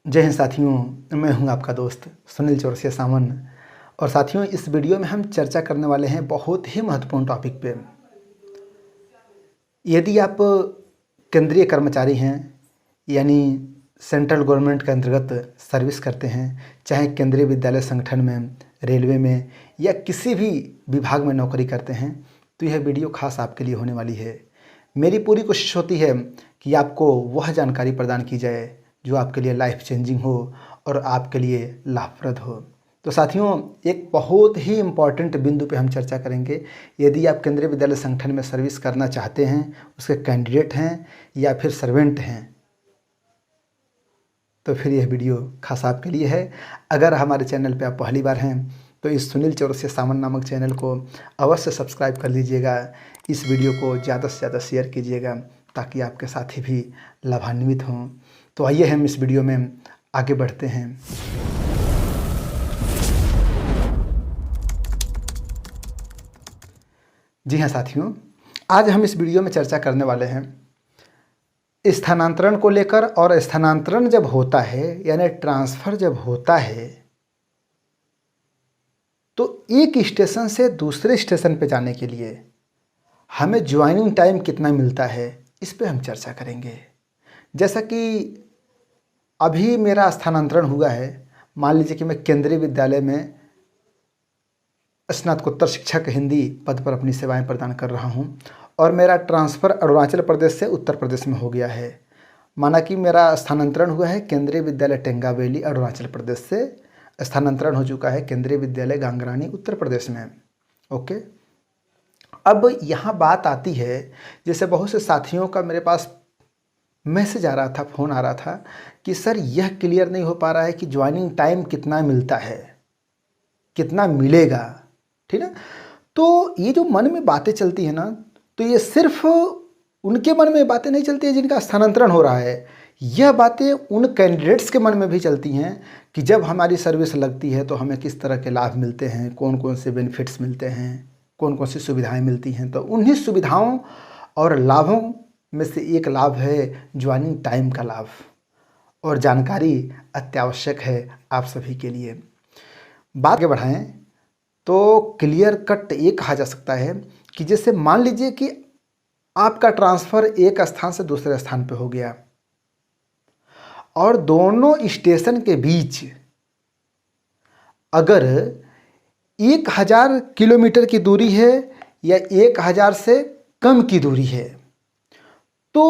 जय हिंद साथियों, मैं हूं आपका दोस्त सुनील चौरसिया सामन। और साथियों, इस वीडियो में हम चर्चा करने वाले हैं बहुत ही महत्वपूर्ण टॉपिक पे। यदि आप केंद्रीय कर्मचारी हैं, यानी सेंट्रल गवर्नमेंट के अंतर्गत सर्विस करते हैं, चाहे केंद्रीय विद्यालय संगठन में, रेलवे में या किसी भी विभाग में नौकरी करते हैं, तो यह वीडियो खास आपके लिए होने वाली है। मेरी पूरी कोशिश होती है कि आपको वह जानकारी प्रदान की जाए जो आपके लिए लाइफ चेंजिंग हो और आपके लिए लाभप्रद हो। तो साथियों, एक बहुत ही इम्पॉर्टेंट बिंदु पे हम चर्चा करेंगे। यदि आप केंद्रीय विद्यालय संगठन में सर्विस करना चाहते हैं, उसके कैंडिडेट हैं या फिर सर्वेंट हैं, तो फिर यह वीडियो खास आपके लिए है। अगर हमारे चैनल पे आप पहली बार हैं तो इस सुनील चौरसिया सामन नामक चैनल को अवश्य सब्सक्राइब कर लीजिएगा। इस वीडियो को ज़्यादा से ज़्यादा शेयर कीजिएगा ताकि आपके साथी भी लाभान्वित हों। तो आइए हम इस वीडियो में आगे बढ़ते हैं। जी हाँ साथियों, आज हम इस वीडियो में चर्चा करने वाले हैं स्थानांतरण को लेकर। और स्थानांतरण जब होता है, यानी ट्रांसफ़र जब होता है, तो एक स्टेशन से दूसरे स्टेशन पे जाने के लिए हमें ज्वाइनिंग टाइम कितना मिलता है, इस पे हम चर्चा करेंगे। जैसा कि अभी मेरा स्थानांतरण हुआ है, मान लीजिए कि मैं केंद्रीय विद्यालय में स्नातकोत्तर शिक्षक हिंदी पद पर अपनी सेवाएं प्रदान कर रहा हूं और मेरा ट्रांसफ़र अरुणाचल प्रदेश से उत्तर प्रदेश में हो गया है। माना कि मेरा स्थानांतरण हुआ है केंद्रीय विद्यालय टेंगावेली अरुणाचल प्रदेश से, स्थानांतरण हो चुका है केंद्रीय विद्यालय गांगरानी उत्तर प्रदेश में। ओके, अब यहाँ बात आती है, जैसे बहुत से साथियों का मेरे पास मैसेज आ रहा था, फ़ोन आ रहा था कि सर यह क्लियर नहीं हो पा रहा है कि ज्वाइनिंग टाइम कितना मिलता है, कितना मिलेगा, ठीक है। तो ये जो मन में बातें चलती है ना, तो ये सिर्फ उनके मन में बातें नहीं चलती है जिनका स्थानांतरण हो रहा है। यह बातें उन कैंडिडेट्स के मन में भी चलती हैं कि जब हमारी सर्विस लगती है तो हमें किस तरह के लाभ मिलते हैं, कौन कौन से बेनिफिट्स मिलते हैं, कौन कौन सी सुविधाएं मिलती हैं। तो उन्हीं सुविधाओं और लाभों में से एक लाभ है ज्वाइनिंग टाइम का लाभ, और जानकारी अत्यावश्यक है आप सभी के लिए। बात आगे बढ़ाएं तो क्लियर कट ये कहा जा सकता है कि जैसे मान लीजिए कि आपका ट्रांसफ़र एक स्थान से दूसरे स्थान पे हो गया और दोनों स्टेशन के बीच अगर 1000 किलोमीटर की दूरी है या 1000 से कम की दूरी है, तो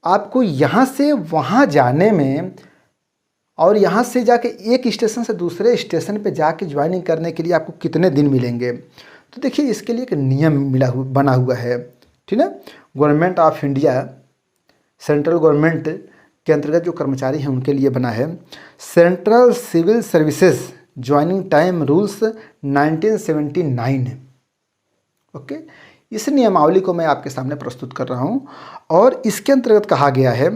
आपको यहाँ से वहाँ जाने में और यहाँ से जाके एक स्टेशन से दूसरे स्टेशन पे जाके ज्वाइनिंग करने के लिए आपको कितने दिन मिलेंगे। तो देखिए, इसके लिए एक नियम बना हुआ है, ठीक है। Government of India, central government के अंतर्गत जो कर्मचारी हैं उनके लिए बना है central civil services joining time rules 1979। Okay, इस नियमावली को मैं आपके सामने प्रस्तुत कर रहा हूँ। और इसके अंतर्गत कहा गया है,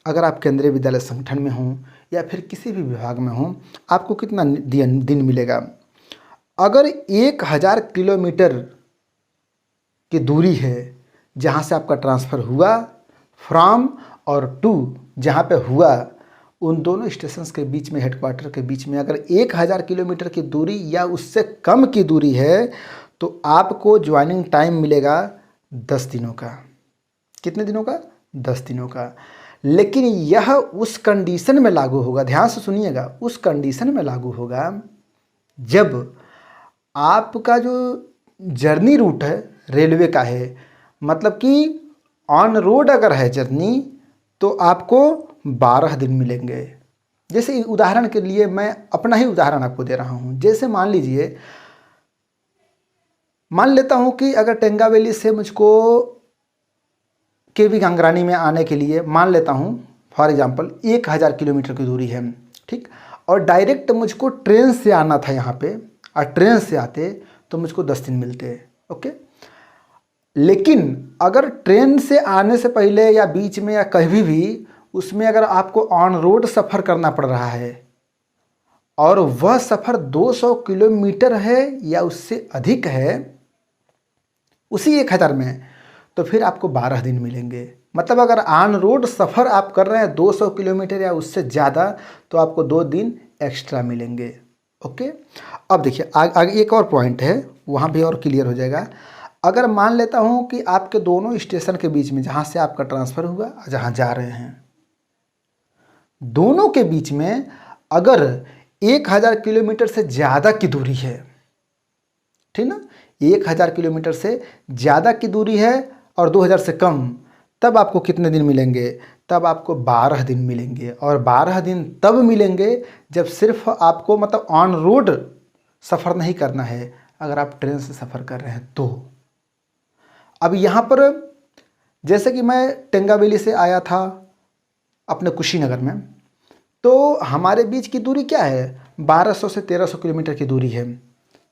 अगर आप केंद्रीय विद्यालय संगठन में हों या फिर किसी भी विभाग में हों, आपको कितना दिन मिलेगा। अगर 1000 किलोमीटर की दूरी है जहाँ से आपका ट्रांसफ़र हुआ, फ्रॉम और टू जहाँ पे हुआ, उन दोनों स्टेशंस के बीच में, हेडक्वार्टर के बीच में अगर 1000 किलोमीटर की दूरी या उससे कम की दूरी है, तो आपको ज्वाइनिंग टाइम मिलेगा 10 दिनों का। कितने दिनों का? 10 दिनों का। लेकिन यह उस कंडीशन में लागू होगा, ध्यान से सुनिएगा, उस कंडीशन में लागू होगा जब आपका जो जर्नी रूट है रेलवे का है, मतलब कि ऑन रोड अगर है जर्नी, तो आपको 12 दिन मिलेंगे। जैसे उदाहरण के लिए मैं अपना ही उदाहरण आपको दे रहा हूँ। जैसे मान लेता हूँ कि अगर टेंगावेली से मुझको केवी गांगरानी में आने के लिए, मान लेता हूँ फॉर एग्जांपल 1000 किलोमीटर की दूरी है, ठीक, और डायरेक्ट मुझको ट्रेन से आना था यहाँ पे, और ट्रेन से आते तो मुझको 10 दिन मिलते। ओके, लेकिन अगर ट्रेन से आने से पहले या बीच में या कहीं भी उसमें अगर आपको ऑन रोड सफ़र करना पड़ रहा है और वह सफ़र 200 किलोमीटर है या उससे अधिक है उसी 1000 में, तो फिर आपको 12 दिन मिलेंगे। मतलब अगर ऑन रोड सफ़र आप कर रहे हैं 200 किलोमीटर या उससे ज़्यादा तो आपको 2 दिन एक्स्ट्रा मिलेंगे। ओके, अब देखिए आगे एक और पॉइंट है, वहाँ भी और क्लियर हो जाएगा। अगर मान लेता हूँ कि आपके दोनों स्टेशन के बीच में, जहाँ से आपका ट्रांसफ़र हुआ जहाँ जा रहे हैं, दोनों के बीच में अगर 1000 किलोमीटर से ज़्यादा की दूरी है, ठीक ना, 1000 किलोमीटर से ज़्यादा की दूरी है और 2000 से कम, तब आपको कितने दिन मिलेंगे? तब आपको 12 दिन मिलेंगे। और 12 दिन तब मिलेंगे जब सिर्फ आपको मतलब ऑन रोड सफ़र नहीं करना है, अगर आप ट्रेन से सफ़र कर रहे हैं तो। अब यहाँ पर जैसे कि मैं टेंगावेली से आया था अपने कुशीनगर में, तो हमारे बीच की दूरी क्या है? 1200 से 1300 किलोमीटर की दूरी है,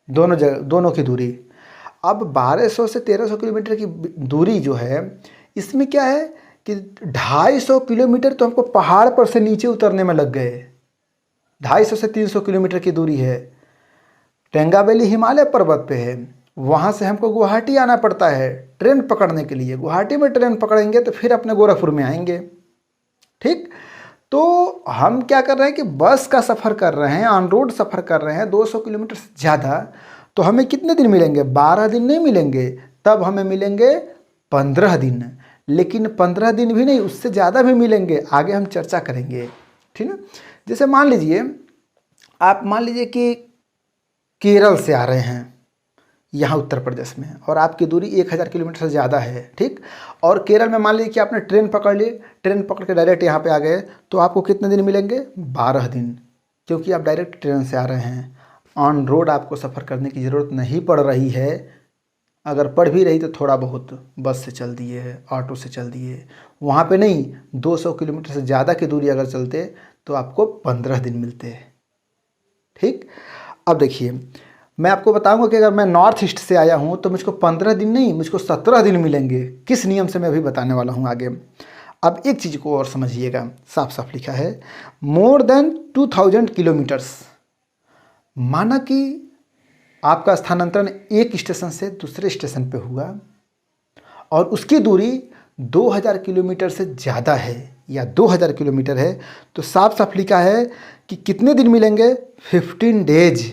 दोनों की दूरी। अब 1200 से 1300 किलोमीटर की दूरी जो है, इसमें क्या है कि 250 किलोमीटर तो हमको पहाड़ पर से नीचे उतरने में लग गए। 250 से 300 किलोमीटर की दूरी है। टेंगावेली हिमालय पर्वत पे है, वहाँ से हमको गुवाहाटी आना पड़ता है ट्रेन पकड़ने के लिए। गुवाहाटी में ट्रेन पकड़ेंगे तो फिर अपने गोरखपुर में आएंगे। ठीक, तो हम क्या कर रहे हैं कि बस का सफ़र कर रहे हैं, ऑन रोड सफ़र कर रहे हैं 200 किलोमीटर से ज़्यादा, तो हमें कितने दिन मिलेंगे? 12 दिन नहीं मिलेंगे, तब हमें मिलेंगे 15 दिन। लेकिन 15 दिन भी नहीं, उससे ज़्यादा भी मिलेंगे, आगे हम चर्चा करेंगे। ठीक है, जैसे मान लीजिए कि केरल से आ रहे हैं यहाँ उत्तर प्रदेश में, और आपकी दूरी 1000 किलोमीटर से ज़्यादा है। ठीक, और केरल में मान लीजिए कि आपने ट्रेन पकड़ ली, ट्रेन पकड़ के डायरेक्ट यहाँ पे आ गए, तो आपको कितने दिन मिलेंगे? 12 दिन, क्योंकि आप डायरेक्ट ट्रेन से आ रहे हैं। ऑन रोड आपको सफ़र करने की ज़रूरत नहीं पड़ रही है, अगर पड़ भी रही तो थोड़ा बहुत बस से चल दिए, ऑटो से चल दिए, वहाँ पे नहीं। 200 किलोमीटर से ज़्यादा की दूरी अगर चलते तो आपको 15 दिन मिलते। ठीक, अब देखिए मैं आपको बताऊंगा कि अगर मैं नॉर्थ ईस्ट से आया हूँ तो मुझको 15 दिन नहीं, मुझको 17 दिन मिलेंगे। किस नियम से मैं अभी बताने वाला हूँ आगे। अब एक चीज़ को और समझिएगा, साफ साफ लिखा है मोर देन 2000 किलोमीटर्स। माना कि आपका स्थानांतरण एक स्टेशन से दूसरे स्टेशन पे हुआ और उसकी दूरी 2000 किलोमीटर से ज़्यादा है या 2000 किलोमीटर है, तो साफ साफ लिखा है कि कितने दिन मिलेंगे? 15 days,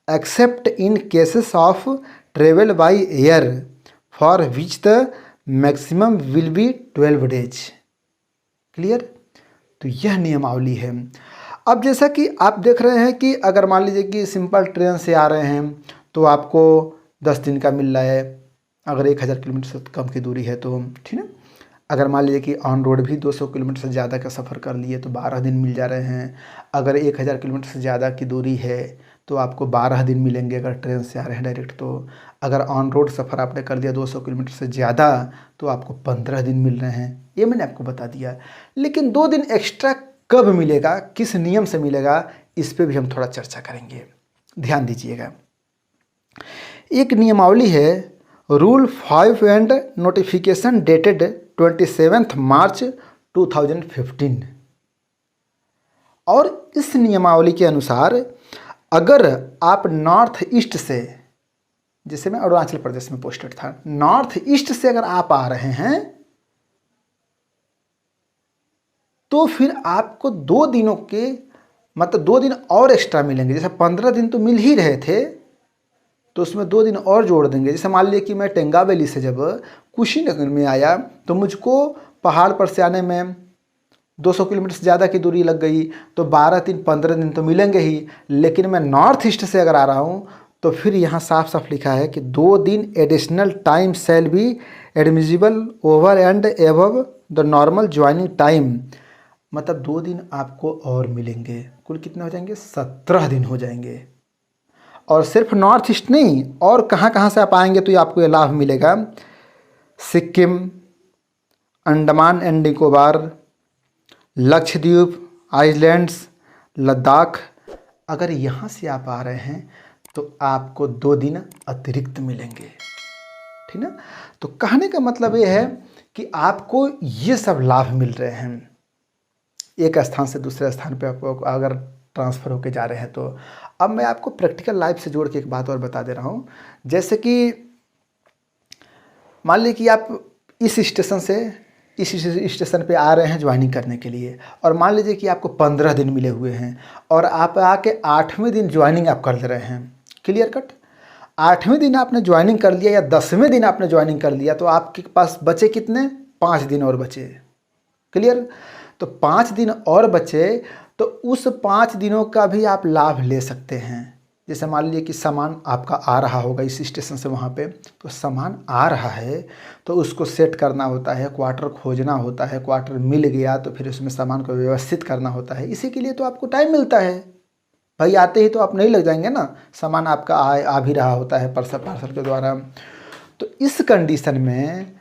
accept in cases of travel by air for which the maximum will be 12 days. Clear? तो यह नियमावली है। अब जैसा कि आप देख रहे हैं कि अगर मान लीजिए कि सिंपल ट्रेन से आ रहे हैं तो आपको 10 दिन का मिल रहा है, अगर 1000 किलोमीटर से कम की दूरी है तो। ठीक है, अगर मान लीजिए कि ऑन रोड भी 200 किलोमीटर से ज़्यादा का सफ़र कर लिए तो 12 दिन मिल जा रहे हैं। अगर 1000 किलोमीटर से ज़्यादा की दूरी है तो आपको 12 दिन मिलेंगे अगर ट्रेन से आ रहे हैं डायरेक्ट। तो अगर ऑन रोड सफ़र आपने कर दिया 200 किलोमीटर से ज़्यादा तो आपको 15 दिन मिल रहे हैं, ये मैंने आपको बता दिया। लेकिन 2 दिन एक्स्ट्रा कब मिलेगा, किस नियम से मिलेगा, इस पर भी हम थोड़ा चर्चा करेंगे, ध्यान दीजिएगा। एक नियमावली है रूल 5 एंड नोटिफिकेशन डेटेड 27 मार्च 2015। और इस नियमावली के अनुसार अगर आप नॉर्थ ईस्ट से, जैसे मैं अरुणाचल प्रदेश में पोस्टेड था, नॉर्थ ईस्ट से अगर आप आ रहे हैं तो फिर आपको 2 दिनों के मतलब 2 दिन और एक्स्ट्रा मिलेंगे। जैसे 15 दिन तो मिल ही रहे थे तो उसमें 2 दिन और जोड़ देंगे। जैसे मान लीजिए कि मैं टेंगावेली से जब कुशीनगर में आया तो मुझको पहाड़ पर से आने में 200 किलोमीटर से ज़्यादा की दूरी लग गई, तो 12 दिन 15 दिन तो मिलेंगे ही। लेकिन मैं नॉर्थ ईस्ट से अगर आ रहा हूँ तो फिर यहाँ साफ साफ लिखा है कि 2 दिन additional time shall be admissible over and above the normal joining time. मतलब 2 दिन आपको और मिलेंगे, कुल कितने हो जाएंगे? 17 दिन हो जाएंगे। और सिर्फ नॉर्थ ईस्ट नहीं, और कहाँ कहाँ से आप आएंगे तो ये आपको ये लाभ मिलेगा। सिक्किम, अंडमान एंड निकोबार, लक्षद्वीप, आइलैंड्स, लद्दाख, अगर यहाँ से आप आ रहे हैं तो आपको 2 दिन अतिरिक्त मिलेंगे। ठीक ना? तो कहने का मतलब ये है कि आपको ये सब लाभ मिल रहे हैं, एक स्थान से दूसरे स्थान पे आपको अगर ट्रांसफ़र होके जा रहे हैं तो। अब मैं आपको प्रैक्टिकल लाइफ से जोड़ के एक बात और बता दे रहा हूँ। जैसे कि मान लीजिए कि आप इस स्टेशन से इस स्टेशन पे आ रहे हैं ज्वाइनिंग करने के लिए, और मान लीजिए कि आपको 15 दिन मिले हुए हैं और आप आके 8वें दिन ज्वाइनिंग आप कर ले रहे हैं। Clear cut. 8वें दिन आपने ज्वाइनिंग कर लिया या 10वें दिन आपने ज्वाइनिंग कर लिया तो आपके पास बचे कितने, 5 दिन और बचे। क्लियर। तो 5 दिन और बचे तो उस 5 दिनों का भी आप लाभ ले सकते हैं। जैसे मान लीजिए कि सामान आपका आ रहा होगा इस स्टेशन से वहाँ पे, तो सामान आ रहा है तो उसको सेट करना होता है, क्वार्टर खोजना होता है, क्वार्टर मिल गया तो फिर उसमें सामान को व्यवस्थित करना होता है। इसी के लिए तो आपको टाइम मिलता है भाई, आते ही तो आप नहीं लग जाएंगे ना, सामान आपका आ भी रहा होता है पार्सल के द्वारा। तो इस कंडीशन में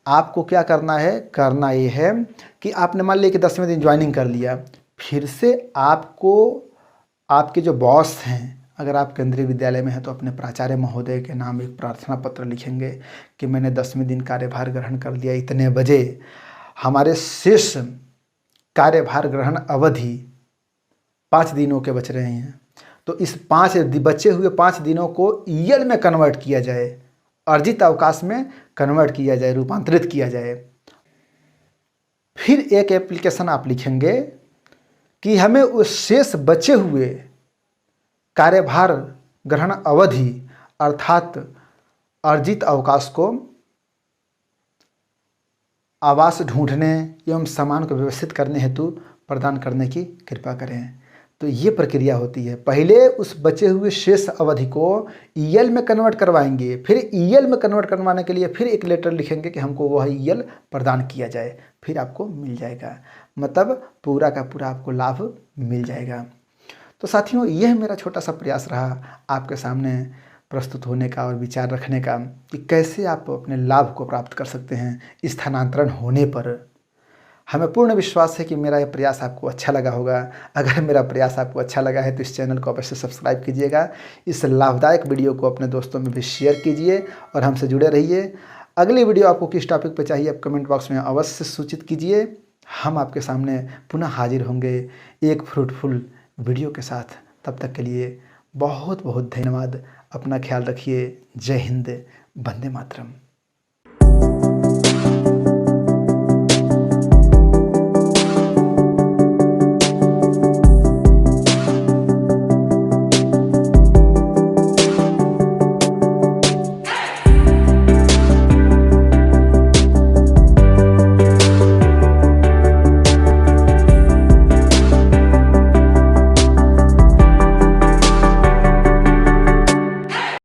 आपको क्या करना है, करना ये है कि आपने मान लिया कि 10वें दिन ज्वाइनिंग कर लिया, फिर से आपको आपके जो बॉस हैं, अगर आप केंद्रीय विद्यालय में हैं तो अपने प्राचार्य महोदय के नाम एक प्रार्थना पत्र लिखेंगे कि मैंने 10वें दिन कार्यभार ग्रहण कर लिया इतने बजे, हमारे शेष कार्यभार ग्रहण अवधि 5 दिनों के बच रहे हैं, तो इस बचे हुए 5 दिनों को ईएल में कन्वर्ट किया जाए, अर्जित अवकाश में कन्वर्ट किया जाए, रूपांतरित किया जाए। फिर एक एप्लीकेशन आप लिखेंगे कि हमें उस शेष बचे हुए कार्यभार ग्रहण अवधि अर्थात अर्जित अवकाश को आवास ढूंढने एवं सामान को व्यवस्थित करने हेतु प्रदान करने की कृपा करें। तो ये प्रक्रिया होती है। पहले उस बचे हुए शेष अवधि को ईएल में कन्वर्ट करवाएंगे, फिर ईएल में कन्वर्ट करवाने के लिए फिर एक लेटर लिखेंगे कि हमको वह ईएल प्रदान किया जाए, फिर आपको मिल जाएगा। मतलब पूरा का पूरा आपको लाभ मिल जाएगा। तो साथियों, यह मेरा छोटा सा प्रयास रहा आपके सामने प्रस्तुत होने का और विचार रखने का कि कैसे आप अपने लाभ को प्राप्त कर सकते हैं स्थानांतरण होने पर। हमें पूर्ण विश्वास है कि मेरा यह प्रयास आपको अच्छा लगा होगा। अगर मेरा प्रयास आपको अच्छा लगा है तो इस चैनल को अवश्य सब्सक्राइब कीजिएगा, इस लाभदायक वीडियो को अपने दोस्तों में भी शेयर कीजिए और हमसे जुड़े रहिए। अगली वीडियो आपको किस टॉपिक पर चाहिए आप कमेंट बॉक्स में अवश्य सूचित कीजिए। हम आपके सामने पुनः हाजिर होंगे एक फ्रूटफुल वीडियो के साथ। तब तक के लिए बहुत बहुत धन्यवाद। अपना ख्याल रखिए। जय हिंद, वंदे मातरम।